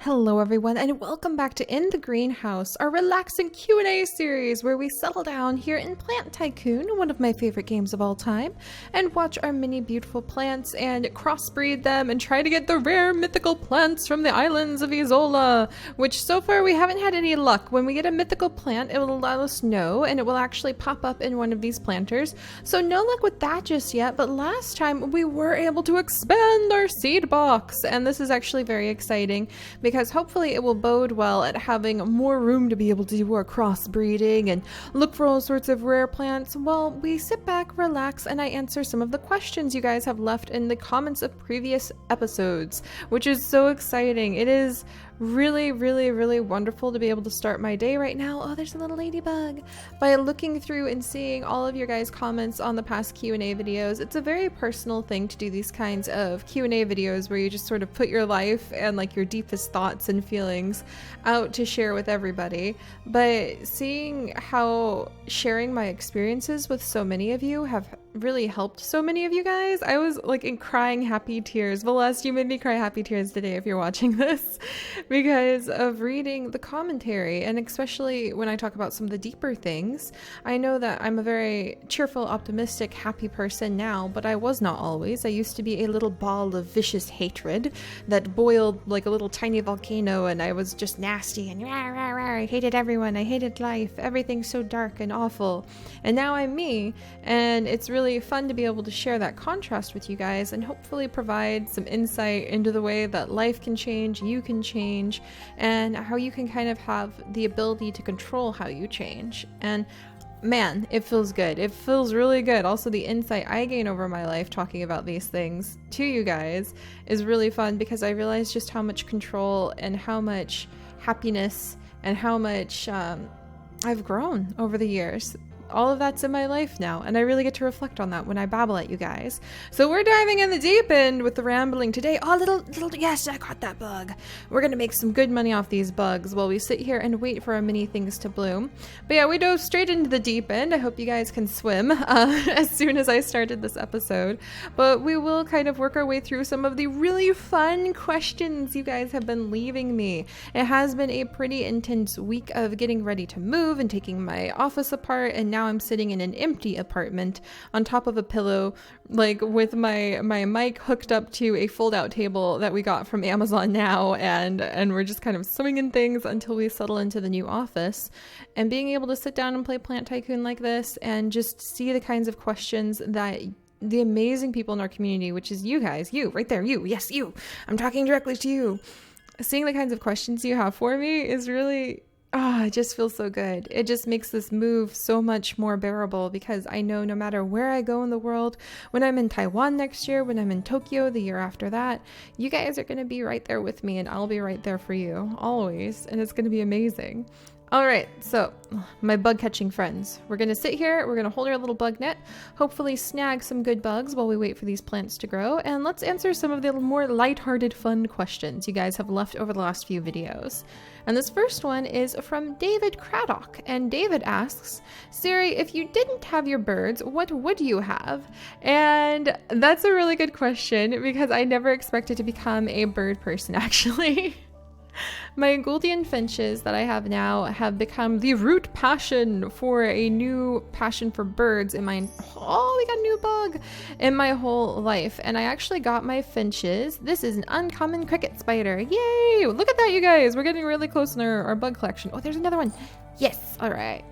Hello everyone and welcome back to In the Greenhouse, our relaxing Q&A series where we settle down here in Plant Tycoon, one of my favorite games of all time, and watch our many beautiful plants and crossbreed them and try to get the rare mythical plants from the islands of Isola, which so far we haven't had any luck. When we get a mythical plant, it will let us know and it will actually pop up in one of these planters. So no luck with that just yet, but last time we were able to expand our seed box, and this is actually very exciting because hopefully it will bode well at having more room to be able to do our crossbreeding and look for all sorts of rare plants while we sit back, relax, and I answer some of the questions you guys have left in the comments of previous episodes, which is so exciting. It is really wonderful to be able to start my day right now. Oh, there's a little ladybug. By looking through and seeing all of your guys' comments on the past Q&A videos, it's a very personal thing to do these kinds of Q&A videos where you just sort of put your life and like your deepest thoughts and feelings out to share with everybody. But seeing how sharing my experiences with so many of you have really helped so many of you guys, I was like in crying happy tears. Celeste, you made me cry happy tears today if you're watching this, because of reading the commentary, and especially when I talk about some of the deeper things. I know that I'm a very cheerful, optimistic, happy person now, but I was not always. I used to be a little ball of vicious hatred that boiled like a little tiny volcano, and I was just nasty and rah, rah, rah. I hated everyone, I hated life, everything's so dark and awful. And now I'm me, and it's really fun to be able to share that contrast with you guys and hopefully provide some insight into the way that life can change, you can change, and how you can kind of have the ability to control how you change. And man, it feels good. It feels really good. Also, the insight I gain over my life talking about these things to you guys is really fun because I realize just how much control and how much happiness and how much I've grown over the years. All of that's in my life now, and I really get to reflect on that when I babble at you guys. So we're diving in the deep end with the rambling today. Oh, little, yes, I caught that bug. We're gonna make some good money off these bugs while we sit here and wait for our mini things to bloom. But yeah, we dove straight into the deep end. I hope you guys can swim as soon as I started this episode. But we will kind of work our way through some of the really fun questions you guys have been leaving me. It has been a pretty intense week of getting ready to move and taking my office apart, and now I'm sitting in an empty apartment on top of a pillow, like with my mic hooked up to a fold-out table that we got from Amazon now, and we're just kind of swinging things until we settle into the new office. And being able to sit down and play Plant Tycoon like this and just see the kinds of questions that the amazing people in our community, which is you guys, you right there, yes, you, I'm talking directly to you, seeing the kinds of questions you have for me is really, it just feels so good. It just makes this move so much more bearable because I know no matter where I go in the world, when I'm in Taiwan next year, when I'm in Tokyo the year after that, you guys are going to be right there with me and I'll be right there for you always. And it's going to be amazing. All right, so my bug catching friends, we're going to sit here, we're going to hold our little bug net, hopefully snag some good bugs while we wait for these plants to grow, and let's answer some of the more lighthearted, fun questions you guys have left over the last few videos. And this first one is from David Craddock, and David asks, Seri, if you didn't have your birds, what would you have? And that's a really good question because I never expected to become a bird person, actually. My Gouldian finches that I have now have become the root passion for a new passion for birds in my, oh, we got a new bug, in my whole life. And I actually got my finches. This is an uncommon cricket spider. Yay! Look at that, you guys. We're getting really close in our bug collection. Oh, there's another one. Yes. All right.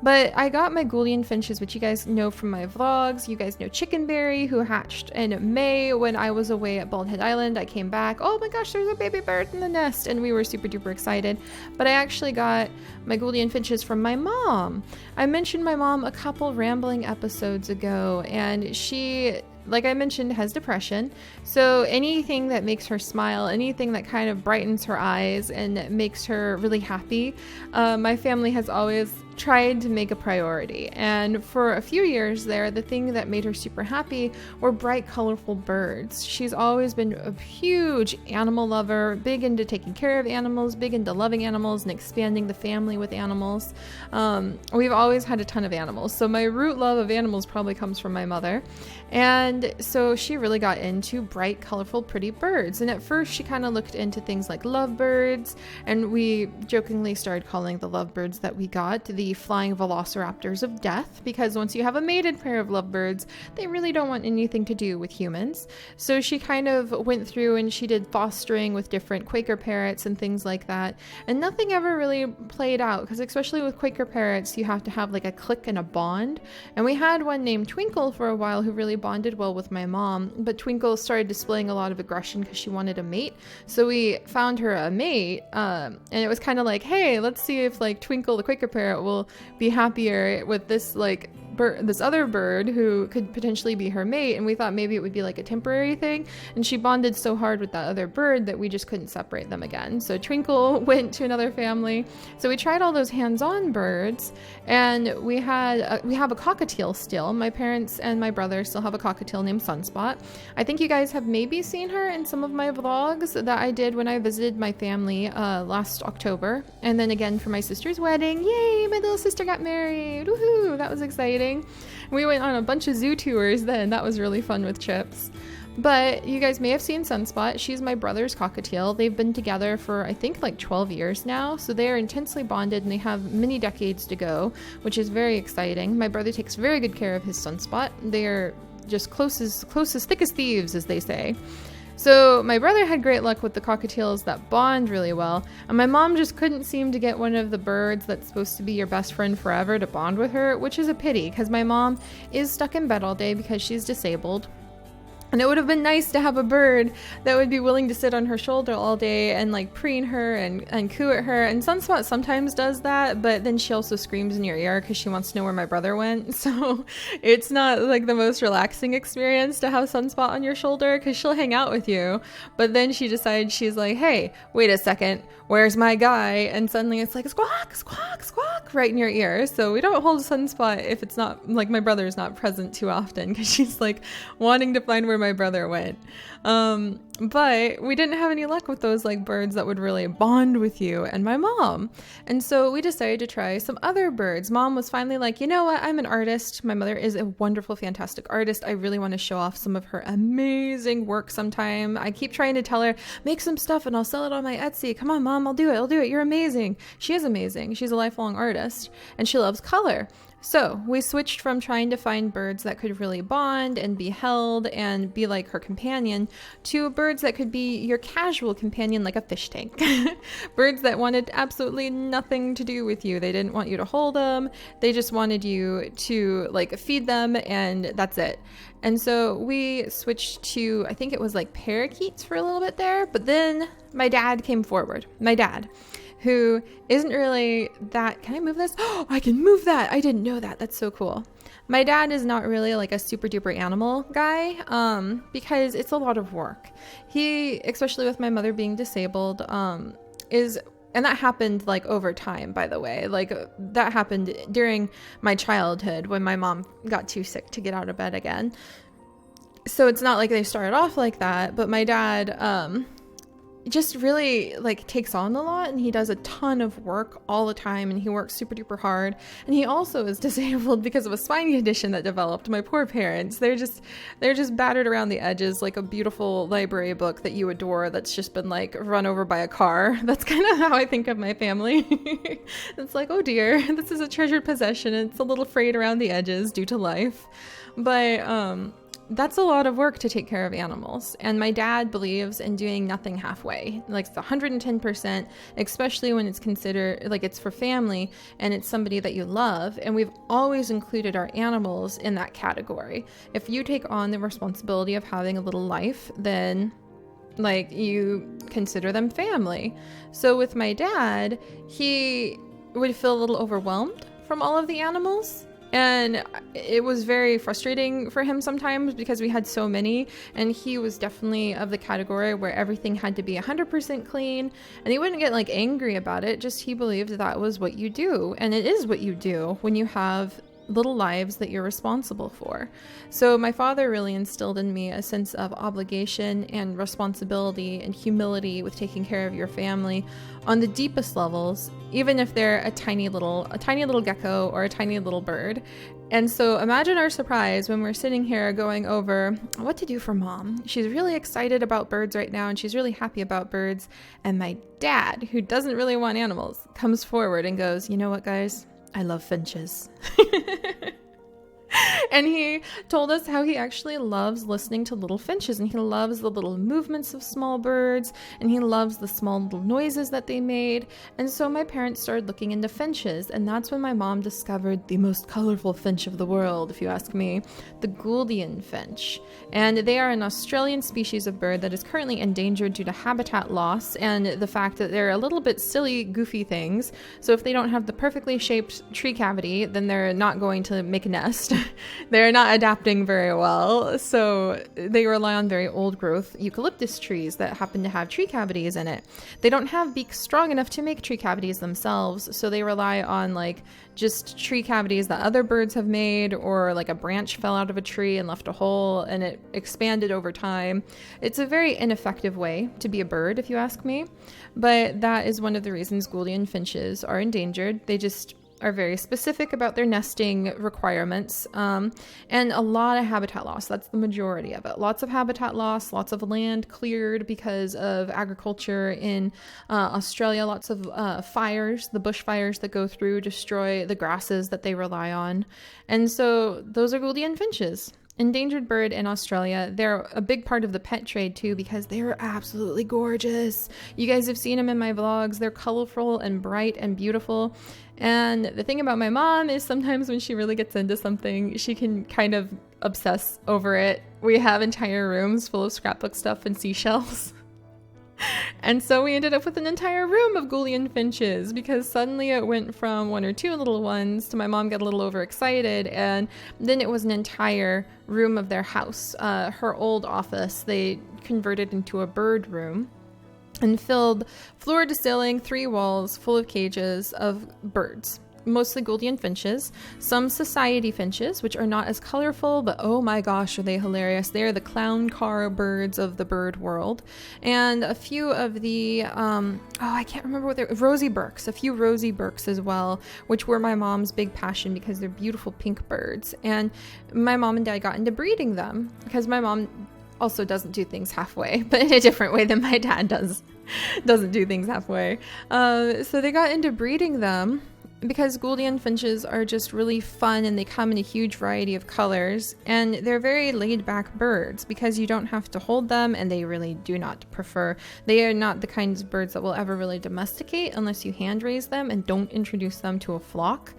But I got my Gouldian finches, which you guys know from my vlogs. You guys know Chickenberry, who hatched in May when I was away at Bald Head Island. I came back. Oh my gosh, there's a baby bird in the nest. And we were super duper excited. But I actually got my Gouldian finches from my mom. I mentioned my mom a couple rambling episodes ago, and she, like I mentioned, has depression. So anything that makes her smile, anything that kind of brightens her eyes and makes her really happy, my family has always tried to make a priority. And for a few years there, the thing that made her super happy were bright, colorful birds. She's always been a huge animal lover, big into taking care of animals, big into loving animals and expanding the family with animals. We've always had a ton of animals. So my root love of animals probably comes from my mother. And And so she really got into bright, colorful, pretty birds. And at first she kind of looked into things like lovebirds, and we jokingly started calling the lovebirds that we got the flying velociraptors of death, because once you have a mated pair of lovebirds, they really don't want anything to do with humans. So she kind of went through and she did fostering with different Quaker parrots and things like that. And nothing ever really played out, because especially with Quaker parrots, you have to have like a click and a bond. And we had one named Twinkle for a while who really bonded well with my mom, but Twinkle started displaying a lot of aggression because she wanted a mate. So we found her a mate, and it was kind of like, hey, let's see if like Twinkle the Quaker parrot will be happier with this like this other bird who could potentially be her mate. And we thought maybe it would be like a temporary thing, and she bonded so hard with that other bird that we just couldn't separate them again. So Twinkle went to another family. So we tried all those hands-on birds, and we have a cockatiel still. My parents and my brother still have a cockatiel named Sunspot. I think you guys have maybe seen her in some of my vlogs that I did when I visited my family last October, and then again for my sister's wedding. Yay, my little sister got married. Woohoo, that was exciting. We went on a bunch of zoo tours then. That was really fun with Chips. But you guys may have seen Sunspot. She's my brother's cockatiel. They've been together for I think like 12 years now. So they are intensely bonded, and they have many decades to go, which is very exciting. My brother takes very good care of his Sunspot. They are just close as thick as thieves, as they say. So my brother had great luck with the cockatiels that bond really well, and my mom just couldn't seem to get one of the birds that's supposed to be your best friend forever to bond with her, which is a pity because my mom is stuck in bed all day because she's disabled. And it would have been nice to have a bird that would be willing to sit on her shoulder all day and like preen her and coo at her. And Sunspot sometimes does that, but then she also screams in your ear because she wants to know where my brother went. So it's not like the most relaxing experience to have Sunspot on your shoulder, because she'll hang out with you. But then she decides, she's like, hey, wait a second, where's my guy? And suddenly it's like squawk, squawk, squawk right in your ear. So we don't hold Sunspot if it's not like my brother's not present too often, because she's like wanting to find where my brother went. But we didn't have any luck with those like birds that would really bond with you and my mom. And so we decided to try some other birds. Mom was finally like, you know what? I'm an artist. My mother is a wonderful, fantastic artist. I really want to show off some of her amazing work sometime. I keep trying to tell her, make some stuff and I'll sell it on my Etsy. Come on, Mom, I'll do it. You're amazing. She is amazing. She's a lifelong artist, and she loves color. So we switched from trying to find birds that could really bond and be held and be like her companion to birds that could be your casual companion, like a fish tank. Birds that wanted absolutely nothing to do with you. They didn't want you to hold them. They just wanted you to like feed them, and that's it. And so we switched to, I think it was like parakeets for a little bit there, but then my dad came forward. My dad, who isn't really that, can I move this? Oh, I can move that. I didn't know that. That's so cool. My dad is not really like a super duper animal guy, because it's a lot of work. He, especially with my mother being disabled, and that happened like over time, by the way. Like that happened during my childhood when my mom got too sick to get out of bed again. So it's not like they started off like that, but my dad, just really like takes on a lot, and he does a ton of work all the time, and he works super duper hard. And he also is disabled because of a spine condition that developed. My poor parents, they're just battered around the edges like a beautiful library book that you adore that's just been like run over by a car. That's kind of how I think of my family. It's like, oh dear, this is a treasured possession. It's a little frayed around the edges due to life. But that's a lot of work to take care of animals. And my dad believes in doing nothing halfway, like the 110%, especially when it's considered like it's for family and it's somebody that you love. And we've always included our animals in that category. If you take on the responsibility of having a little life, then like you consider them family. So with my dad, he would feel a little overwhelmed from all of the animals. And it was very frustrating for him sometimes because we had so many, and he was definitely of the category where everything had to be 100% clean, and he wouldn't get like angry about it, just he believed that was what you do. And it is what you do when you have little lives that you're responsible for. So my father really instilled in me a sense of obligation and responsibility and humility with taking care of your family on the deepest levels, even if they're a tiny little gecko or a tiny little bird. And so imagine our surprise when we're sitting here going over what to do for mom. She's really excited about birds right now, and she's really happy about birds. And my dad, who doesn't really want animals, comes forward and goes, "You know what, guys? I love finches." And he told us how he actually loves listening to little finches, and he loves the little movements of small birds, and he loves the small little noises that they made. And so my parents started looking into finches, and that's when my mom discovered the most colorful finch of the world, if you ask me, the Gouldian finch. And they are an Australian species of bird that is currently endangered due to habitat loss and the fact that they're a little bit silly, goofy things. So if they don't have the perfectly shaped tree cavity, then they're not going to make a nest. They're not adapting very well, so they rely on very old growth eucalyptus trees that happen to have tree cavities in it. They don't have beaks strong enough to make tree cavities themselves, so they rely on like just tree cavities that other birds have made, or like a branch fell out of a tree and left a hole and it expanded over time. It's a very ineffective way to be a bird, if you ask me, but that is one of the reasons Gouldian finches are endangered. They just are very specific about their nesting requirements, and a lot of habitat loss. That's the majority of it. Lots of habitat loss, lots of land cleared because of agriculture in Australia, lots of fires, the bushfires that go through, destroy the grasses that they rely on. And so those are Gouldian finches. Endangered bird in Australia. They're a big part of the pet trade too, because they're absolutely gorgeous. You guys have seen them in my vlogs. They're colorful and bright and beautiful. And the thing about my mom is sometimes when she really gets into something, she can kind of obsess over it. We have entire rooms full of scrapbook stuff and seashells. And so we ended up with an entire room of Gouldian finches, because suddenly it went from one or two little ones to my mom got a little overexcited, and then it was an entire room of their house. Her old office, they converted into a bird room and filled floor to ceiling 3 walls full of cages of birds. Mostly Gouldian finches, some society finches, which are not as colorful, but oh my gosh, are they hilarious. They are the clown car birds of the bird world. And a few of the, I can't remember what they're, rosy birks, a few rosy birks as well, which were my mom's big passion because they're beautiful pink birds. And my mom and dad got into breeding them because my mom also doesn't do things halfway, but in a different way than my dad doesn't do things halfway. So they got into breeding them because Gouldian finches are just really fun, and they come in a huge variety of colors, and they're very laid-back birds because you don't have to hold them, and they really do not they are not the kinds of birds that will ever really domesticate unless you hand raise them and don't introduce them to a flock.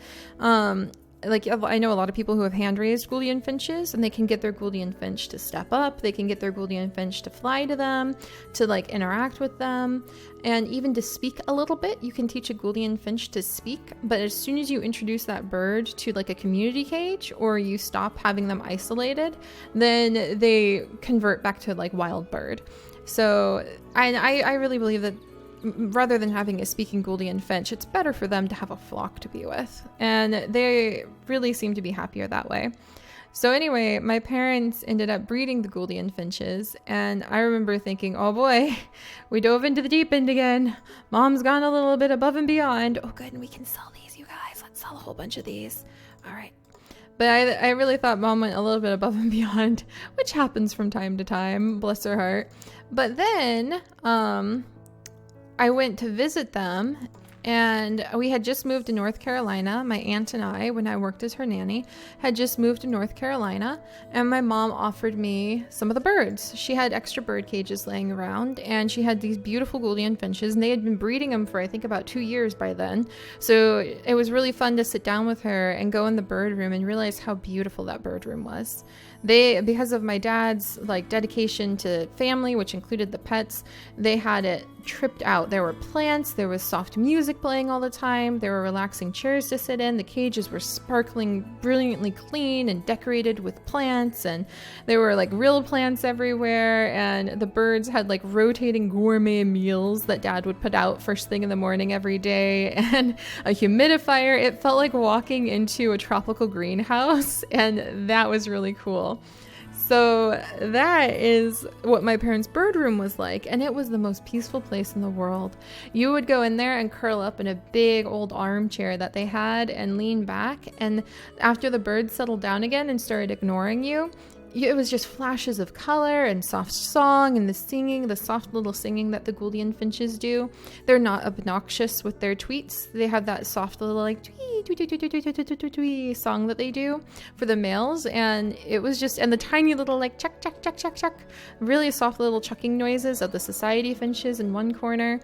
Like, I know a lot of people who have hand-raised Gouldian finches, and they can get their Gouldian finch to step up. They can get their Gouldian finch to fly to them, to like interact with them, and even to speak a little bit. You can teach a Gouldian finch to speak, but as soon as you introduce that bird to like a community cage, or you stop having them isolated, then they convert back to like wild bird. So I really believe that rather than having a speaking Gouldian finch, it's better for them to have a flock to be with. And they really seem to be happier that way. So anyway, my parents ended up breeding the Gouldian finches, and I remember thinking, oh boy, we dove into the deep end again. Mom's gone a little bit above and beyond. Oh good, and we can sell these, you guys. Let's sell a whole bunch of these. All right. But I really thought Mom went a little bit above and beyond, which happens from time to time, bless her heart. But then, I went to visit them, and we had just moved to North Carolina. My aunt and I, when I worked as her nanny, had just moved to North Carolina, and my mom offered me some of the birds. She had extra bird cages laying around, and she had these beautiful Gouldian finches, and they had been breeding them for I think about 2 years by then. So it was really fun to sit down with her and go in the bird room and realize how beautiful that bird room was. because of my dad's like dedication to family, which included the pets, they had it tripped out. There were plants, there was soft music playing all the time, there were relaxing chairs to sit in, the cages were sparkling brilliantly clean and decorated with plants, and there were like real plants everywhere, and the birds had like rotating gourmet meals that Dad would put out first thing in the morning every day, and a humidifier. It felt like walking into a tropical greenhouse, and that was really cool. So that is what my parents' bird room was like, and it was the most peaceful place in the world. You would go in there and curl up in a big old armchair that they had and lean back, and after the birds settled down again and started ignoring you, it was just flashes of color and soft song and the singing, the soft little singing that the Gouldian finches do. They're not obnoxious with their tweets. They have that soft little like twee, twee, twee, twee, twee, twee, twee, twee, twee song that they do for the males. And it was just, and the tiny little like chuck, chuck, chuck, chuck, chuck, really soft little chucking noises of the society finches in one corner.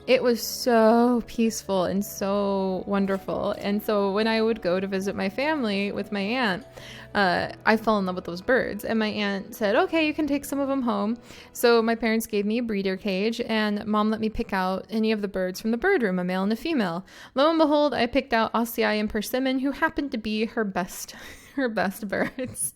It was so peaceful and so wonderful. And so when I would go to visit my family with my aunt, I fell in love with those birds. And my aunt said, okay, you can take some of them home. So my parents gave me a breeder cage, and Mom let me pick out any of the birds from the bird room, a male and a female. Lo and behold, I picked out Ossii and Persimmon, who happened to be her best birds.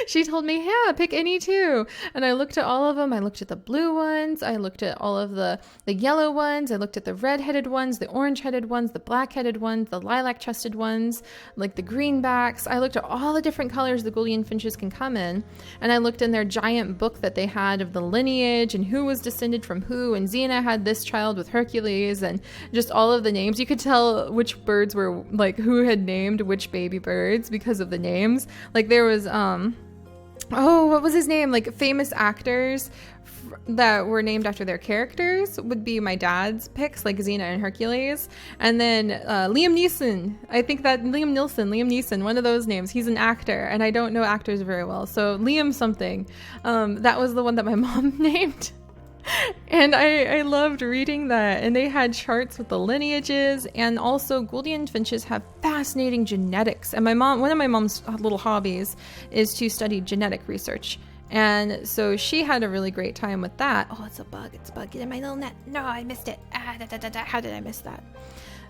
She told me, yeah, pick any two. And I looked at all of them. I looked at the blue ones. I looked at all of the yellow ones. I looked at the red-headed ones, the orange-headed ones, the black-headed ones, the lilac-chested ones, like the greenbacks. I looked at all the different colors the Gouldian finches can come in. And I looked in their giant book that they had of the lineage and who was descended from who. And Xena had this child with Hercules, and just all of the names. You could tell which birds were, like, who had named which baby birds because of the names. Like, there was, what was his name? Like, famous actors that were named after their characters would be my dad's picks, like Xena and Hercules. And then Liam Neeson. I think that Liam Neeson, one of those names. He's an actor, and I don't know actors very well. So Liam something. That was the one that my mom named. And I loved reading that. And they had charts with the lineages, and also Gouldian finches have fascinating genetics. And one of my mom's little hobbies is to study genetic research. And so she had a really great time with that. Oh, it's a bug. Get in my little net. No, I missed it. How did I miss that?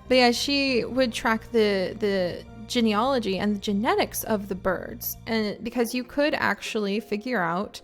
But yeah, she would track the genealogy and the genetics of the birds, and because you could actually figure out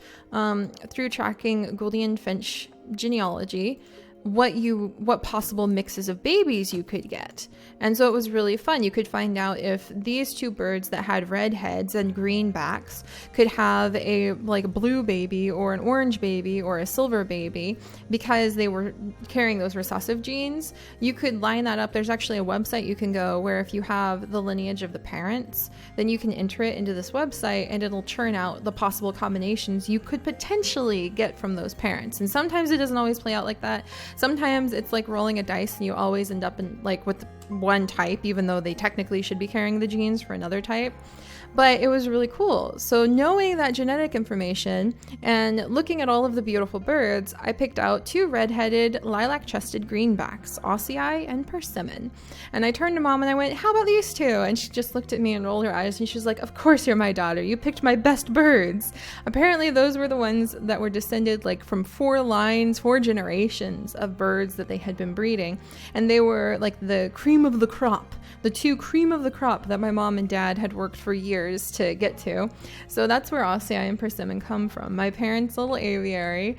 through tracking Gouldian finch genealogy what possible mixes of babies you could get. And so it was really fun. You could find out if these two birds that had red heads and green backs could have a like blue baby or an orange baby or a silver baby because they were carrying those recessive genes. You could line that up. There's actually a website you can go where if you have the lineage of the parents, then you can enter it into this website and it'll churn out the possible combinations you could potentially get from those parents. And sometimes it doesn't always play out like that. Sometimes it's like rolling a dice and you always end up in like with one type, even though they technically should be carrying the genes for another type. But it was really cool. So knowing that genetic information and looking at all of the beautiful birds, I picked out two red-headed, lilac-chested greenbacks, Ossii and Persimmon. And I turned to Mom and I went, how about these two? And she just looked at me and rolled her eyes and she was like, of course you're my daughter. You picked my best birds. Apparently those were the ones that were descended like from 4 generations of birds that they had been breeding. And they were like the cream of the crop. The 2 cream of the crop that my mom and dad had worked for years to get to. So that's where Ossii and Persimmon come from. My parents' little aviary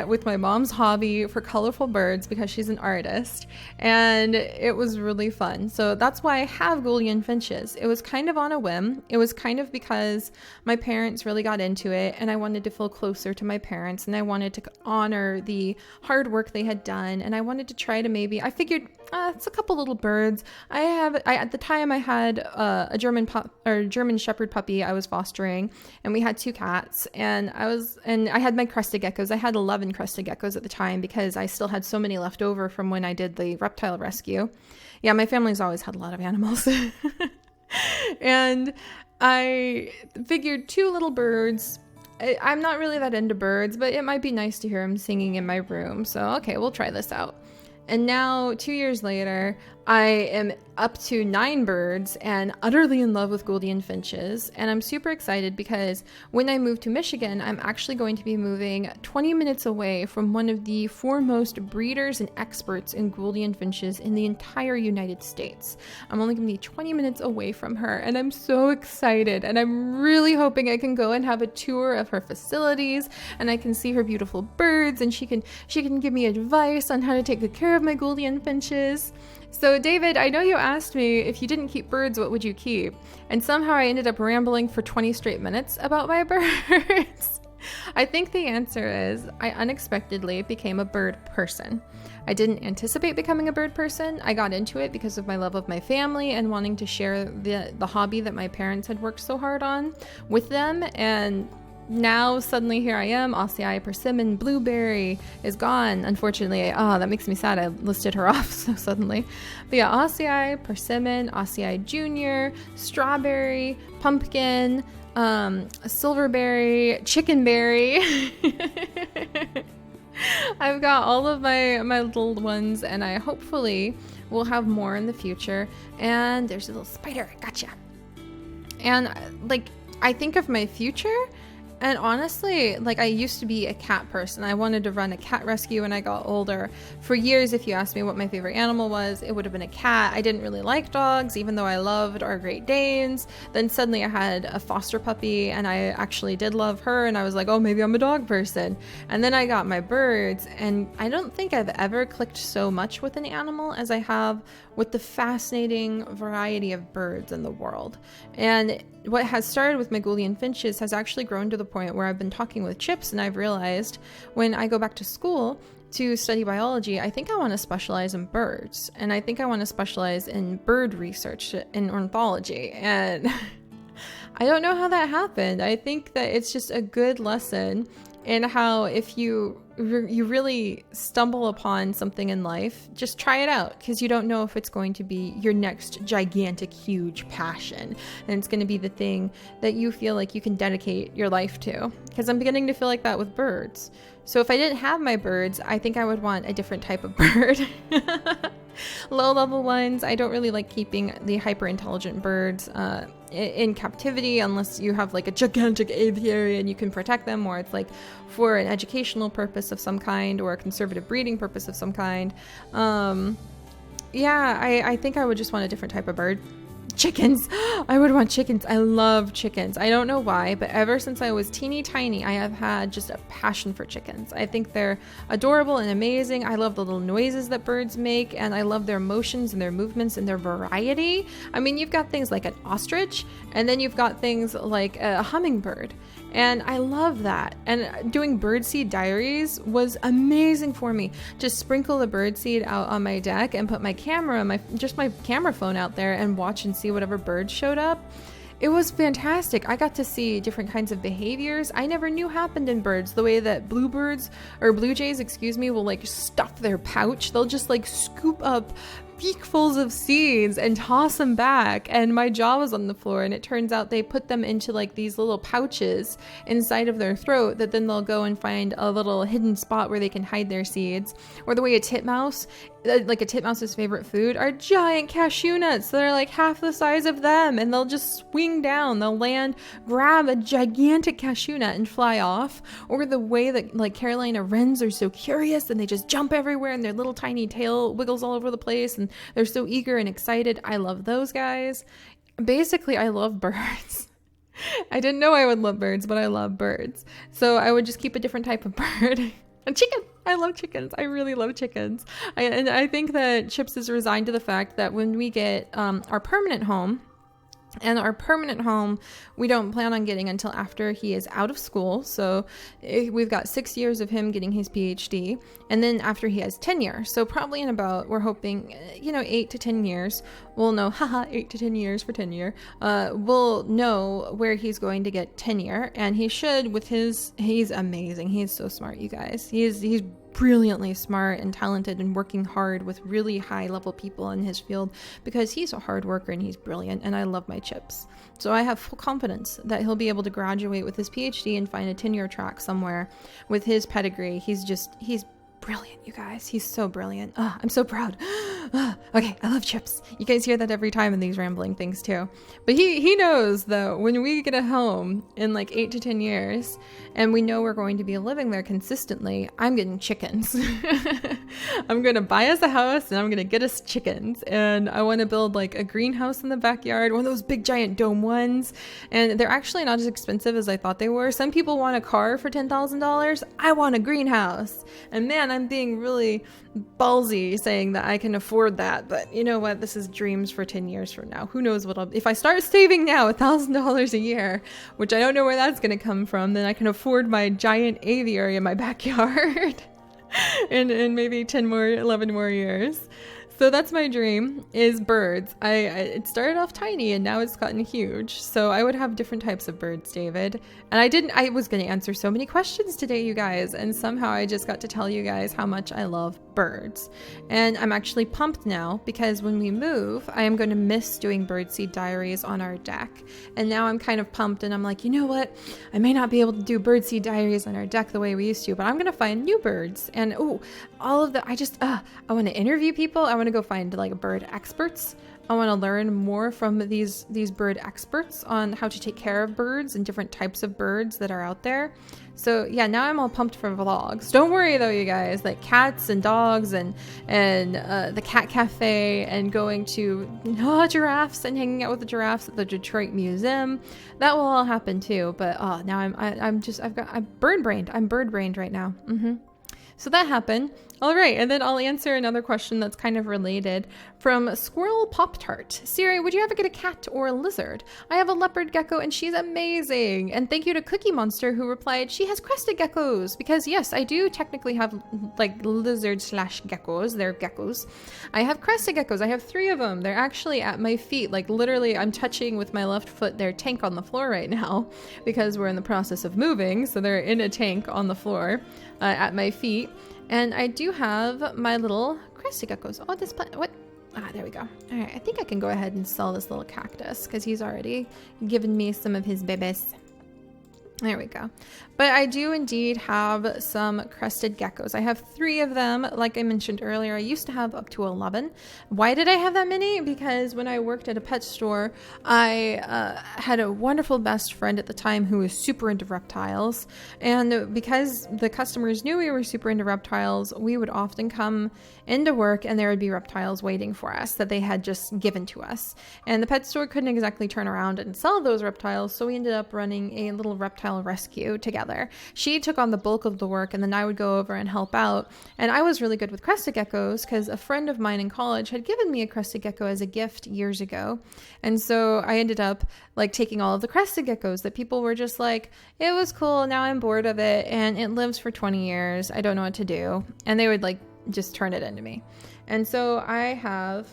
with my mom's hobby for colorful birds because she's an artist. And it was really fun. So that's why I have Gouldian finches. It was kind of on a whim. It was kind of because my parents really got into it and I wanted to feel closer to my parents and I wanted to honor the hard work they had done. And I wanted to try to I figured it's a couple little birds. At the time I had a German Shepherd puppy I was fostering, and we had 2 cats, and I had my crested geckos. I had 11 crested geckos at the time because I still had so many left over from when I did the reptile rescue. Yeah, my family's always had a lot of animals. And I figured 2 little birds. I'm not really that into birds, but it might be nice to hear them singing in my room. So, okay, we'll try this out. And now, 2 years later, I am up to 9 birds and utterly in love with Gouldian finches. And I'm super excited because when I move to Michigan, I'm actually going to be moving 20 minutes away from one of the foremost breeders and experts in Gouldian finches in the entire United States. I'm only going to be 20 minutes away from her, and I'm so excited. And I'm really hoping I can go and have a tour of her facilities, and I can see her beautiful birds, and she can give me advice on how to take good care of my Gouldian finches. So David, I know you asked me if you didn't keep birds, what would you keep? And somehow I ended up rambling for 20 straight minutes about my birds. I think the answer is I unexpectedly became a bird person. I didn't anticipate becoming a bird person. I got into it because of my love of my family and wanting to share the hobby that my parents had worked so hard on with them. And now suddenly here I am. Ossii persimmon blueberry is gone, unfortunately. Oh, that makes me sad. I listed her off so suddenly. But yeah, Ossii persimmon, Ossii junior, strawberry, pumpkin, silverberry, chickenberry. I've got all of my little ones, and I hopefully will have more in the future. And there's a little spider. Gotcha. And like, I think of my future. And honestly, like, I used to be a cat person. I wanted to run a cat rescue when I got older. For years, if you asked me what my favorite animal was, it would have been a cat. I didn't really like dogs, even though I loved our Great Danes. Then suddenly I had a foster puppy, and I actually did love her, and I was like, oh, maybe I'm a dog person. And then I got my birds, and I don't think I've ever clicked so much with an animal as I have with the fascinating variety of birds in the world. And what has started with my Gouldian finches has actually grown to the point where I've been talking with Chips, and I've realized when I go back to school to study biology, I think I want to specialize in birds, and I think I want to specialize in bird research in ornithology. And I don't know how that happened. I think that it's just a good lesson in how if you really stumble upon something in life, just try it out, because you don't know if it's going to be your next gigantic, huge passion, and it's going to be the thing that you feel like you can dedicate your life to. Because I'm beginning to feel like that with birds. So if I didn't have my birds, I think I would want a different type of bird. Low-level ones. I don't really like keeping the hyper-intelligent birds in captivity unless you have like a gigantic aviary and you can protect them, or it's like for an educational purpose of some kind or a conservative breeding purpose of some kind. Yeah, I think I would just want a different type of bird. Chickens. I would want chickens. I love chickens. I don't know why, but ever since I was teeny tiny, I have had just a passion for chickens. I think they're adorable and amazing. I love the little noises that birds make, and I love their motions and their movements and their variety. I mean, you've got things like an ostrich, and then you've got things like a hummingbird. And I love that. And doing birdseed diaries was amazing for me. Just sprinkle the birdseed out on my deck and put my camera, my camera phone out there and watch and see whatever birds showed up. It was fantastic. I got to see different kinds of behaviors I never knew happened in birds. The way that blue jays, will like stuff their pouch. They'll just like scoop up beakfuls of seeds and toss them back, and my jaw was on the floor. And it turns out they put them into like these little pouches inside of their throat that then they'll go and find a little hidden spot where they can hide their seeds. Or the way a titmouse's favorite food are giant cashew nuts. They're like half the size of them, and they'll just swing down, they'll land, grab a gigantic cashew nut and fly off. Or the way that like Carolina wrens are so curious and they just jump everywhere and their little tiny tail wiggles all over the place and they're so eager and excited. I love those guys. Basically, I love birds. I didn't know I would love birds, but I love birds. So I would just keep a different type of bird. A chicken. I love chickens. I really love chickens. And I think that Chips is resigned to the fact that when we get our permanent home, and our permanent home, we don't plan on getting until after he is out of school. So we've got 6 years of him getting his PhD. And then after he has tenure. So probably in about, we're hoping, 8 to 10 years, we'll know, 8 to 10 years for tenure. We'll know where he's going to get tenure. And he should he's amazing. He's so smart, you guys. He's brilliantly smart and talented and working hard with really high level people in his field, because he's a hard worker and he's brilliant, and I love my Chips. So I have full confidence that he'll be able to graduate with his PhD and find a tenure track somewhere with his pedigree. He's brilliant, you guys. He's so brilliant. I'm so proud. Okay, I love Chips. You guys hear that every time in these rambling things too. But he knows though, when we get a home in like 8 to 10 years and we know we're going to be living there consistently, I'm getting chickens. I'm going to buy us a house and I'm going to get us chickens. And I want to build like a greenhouse in the backyard, one of those big giant dome ones. And they're actually not as expensive as I thought they were. Some people want a car for $10,000. I want a greenhouse. And man, I'm being really ballsy saying that I can afford that. But you know what? This is dreams for 10 years from now. Who knows what if I start saving now $1,000 a year, which I don't know where that's going to come from, then I can afford my giant aviary in my backyard in maybe 11 more years. So that's my dream, is birds. It started off tiny and now it's gotten huge. So I would have different types of birds, David. And I was going to answer so many questions today, you guys. And somehow I just got to tell you guys how much I love birds. And I'm actually pumped now because when we move, I am going to miss doing birdseed diaries on our deck. And now I'm kind of pumped and I'm like, you know what? I may not be able to do birdseed diaries on our deck the way we used to, but I'm going to find new birds. And I want to interview people. I want to go find like bird experts. I want to learn more from these bird experts on how to take care of birds and different types of birds that are out there. So yeah, now I'm all pumped for vlogs. Don't worry though, you guys, like cats and dogs and the cat cafe and going to giraffes and hanging out with the giraffes at the Detroit Museum. That will all happen too. But now I'm bird brained. I'm bird brained right now. So that happened. All right, and then I'll answer another question that's kind of related from Squirrel Pop Tart. Seri, would you ever get a cat or a lizard? I have a leopard gecko and she's amazing. And thank you to Cookie Monster who replied, she has crested geckos. Because yes, I do technically have like lizard/geckos. They're geckos. I have crested geckos. I have 3 of them. They're actually at my feet. Like literally I'm touching with my left foot their tank on the floor right now because we're in the process of moving. So they're in a tank on the floor at my feet. And I do have my little crested geckos. Oh, this plant, what? There we go. All right, I think I can go ahead and sell this little cactus because he's already given me some of his babies. There we go. But I do indeed have some crested geckos. I have 3 of them. Like I mentioned earlier, I used to have up to 11. Why did I have that many? Because when I worked at a pet store, I had a wonderful best friend at the time who was super into reptiles. And because the customers knew we were super into reptiles, we would often come into work and there would be reptiles waiting for us that they had just given to us. And the pet store couldn't exactly turn around and sell those reptiles, so we ended up running a little reptile rescue together. She took on the bulk of the work and then I would go over and help out. And I was really good with crested geckos because a friend of mine in college had given me a crested gecko as a gift years ago. And so I ended up like taking all of the crested geckos that people were just like, it was cool, now I'm bored of it and it lives for 20 years. I don't know what to do. And they would like just turn it into me. And so I have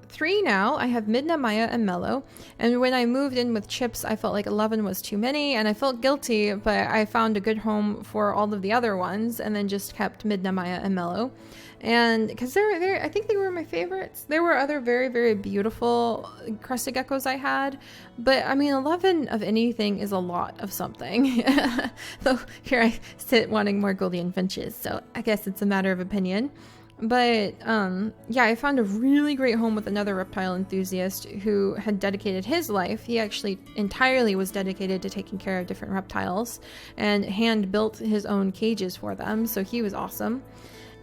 3 now. I have Midna, Maya, and Mellow. And when I moved in with Chips, I felt like 11 was too many and I felt guilty, but I found a good home for all of the other ones and then just kept Midna, Maya, and Mellow. And because I think they were my favorites. There were other very, very beautiful crested geckos I had, but I mean, 11 of anything is a lot of something. So here I sit wanting more Golden finches. So I guess it's a matter of opinion. But yeah, I found a really great home with another reptile enthusiast who had dedicated his life. He actually entirely was dedicated to taking care of different reptiles and hand built his own cages for them. So he was awesome.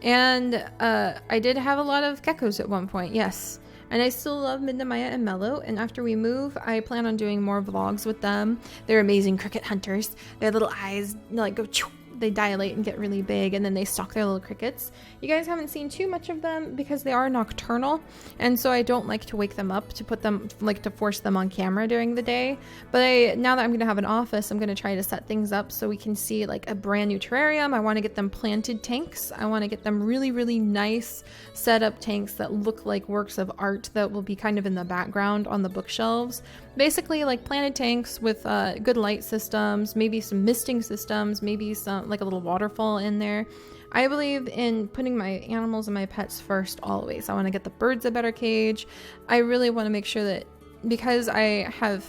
And I did have a lot of geckos at one point, yes. And I still love Midna, Maya, and Mellow. And after we move, I plan on doing more vlogs with them. They're amazing cricket hunters. Their little eyes like go choo. They dilate and get really big and then they stalk their little crickets. You guys haven't seen too much of them because they are nocturnal, and so I don't like to wake them up to put them, like to force them on camera during the day. But now that I'm going to have an office, I'm going to try to set things up so we can see like a brand new terrarium. I want to get them planted tanks. I want to get them really, really nice setup tanks that look like works of art that will be kind of in the background on the bookshelves. Basically like planted tanks with good light systems, maybe some misting systems, maybe some like a little waterfall in there. I believe in putting my animals and my pets first always. I want to get the birds a better cage. I really want to make sure that because I have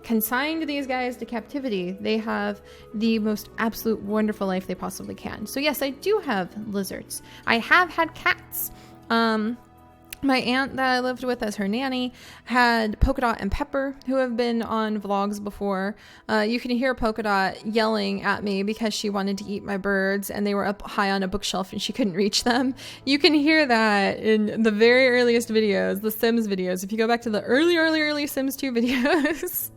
consigned these guys to captivity, they have the most absolute wonderful life they possibly can. So yes, I do have lizards. I have had cats. My aunt that I lived with as her nanny had Polka Dot and Pepper, who have been on vlogs before. You can hear Polka Dot yelling at me because she wanted to eat my birds and they were up high on a bookshelf and she couldn't reach them. You can hear that in the very earliest videos, the Sims videos. If you go back to the early Sims 2 videos,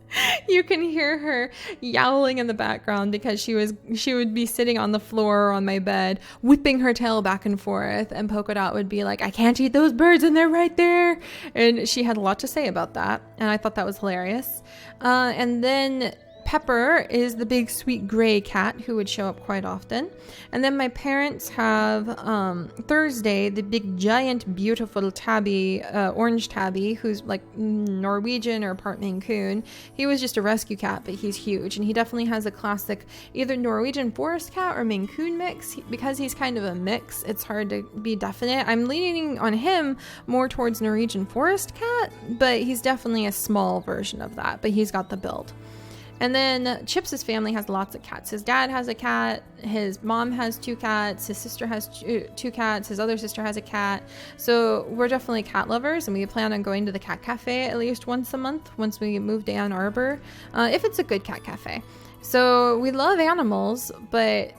you can hear her yowling in the background because she would be sitting on the floor or on my bed, whipping her tail back and forth, and Polka Dot would be like, I can't eat those birds and they're right there. And she had a lot to say about that, and I thought that was hilarious. And then Pepper is the big sweet gray cat who would show up quite often. And then my parents have Thursday, the big giant beautiful tabby, orange tabby, who's like Norwegian or part Maine Coon. He was just a rescue cat, but he's huge, and he definitely has a classic either Norwegian forest cat or Maine Coon mix. Because he's kind of a mix, it's hard to be definite. I'm leaning on him more towards Norwegian forest cat, but he's definitely a small version of that, but he's got the build. And then Chips' family has lots of cats. His dad has a cat, his mom has 2 cats, his sister has 2 cats, his other sister has a cat. So we're definitely cat lovers, and we plan on going to the cat cafe at least once a month once we move to Ann Arbor, if it's a good cat cafe. So we love animals, but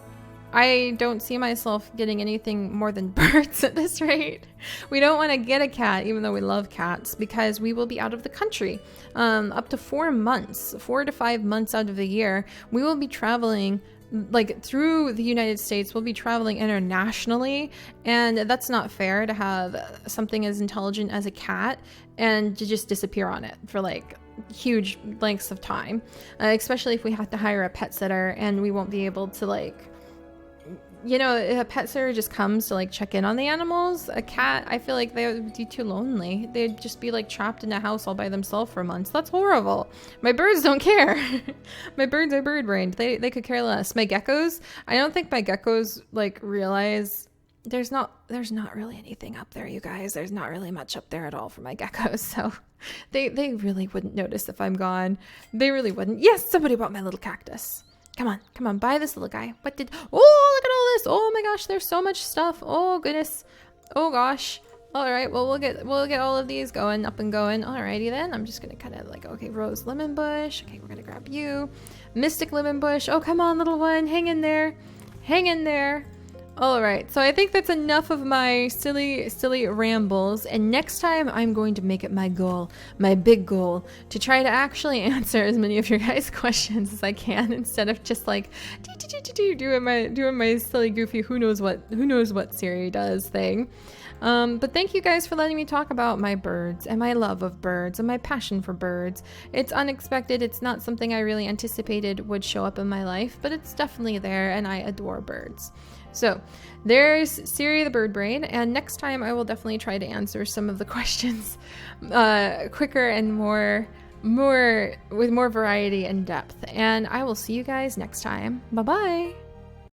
I don't see myself getting anything more than birds at this rate. We don't want to get a cat, even though we love cats, because we will be out of the country up to 4 to 5 months out of the year. We will be traveling like through the United States. We'll be traveling internationally, and that's not fair to have something as intelligent as a cat and to just disappear on it for like huge lengths of time, especially if we have to hire a pet sitter and we won't be able to a pet sitter just comes to like check in on the animals. A cat, I feel like they would be too lonely. They'd just be like trapped in a house all by themselves for months. That's horrible. My birds don't care. My birds are bird brained. They could care less. My geckos, I don't think my geckos like realize there's not really anything up there, you guys. There's not really much up there at all for my geckos. So they really wouldn't notice if I'm gone. They really wouldn't. Yes, somebody bought my little cactus. Come on, buy this little guy. Oh, look at all this. Oh my gosh, there's so much stuff. Oh goodness. Oh gosh. All right, well, we'll get all of these up and going. Alrighty then. I'm just gonna kind of like, okay, Rose Lemon Bush. Okay, we're gonna grab you. Mystic Lemon Bush. Oh, come on, little one. Hang in there. Hang in there. All right, so I think that's enough of my silly rambles, and next time I'm going to make it my goal, my big goal, to try to actually answer as many of your guys' questions as I can, instead of just like doing my silly goofy who knows what Seri does thing. But thank you guys for letting me talk about my birds and my love of birds and my passion for birds. It's unexpected. It's not something I really anticipated would show up in my life, but it's definitely there, and I adore birds. So there's Seri the bird brain, and next time I will definitely try to answer some of the questions quicker and with more variety and depth. And I will see you guys next time. Bye-bye.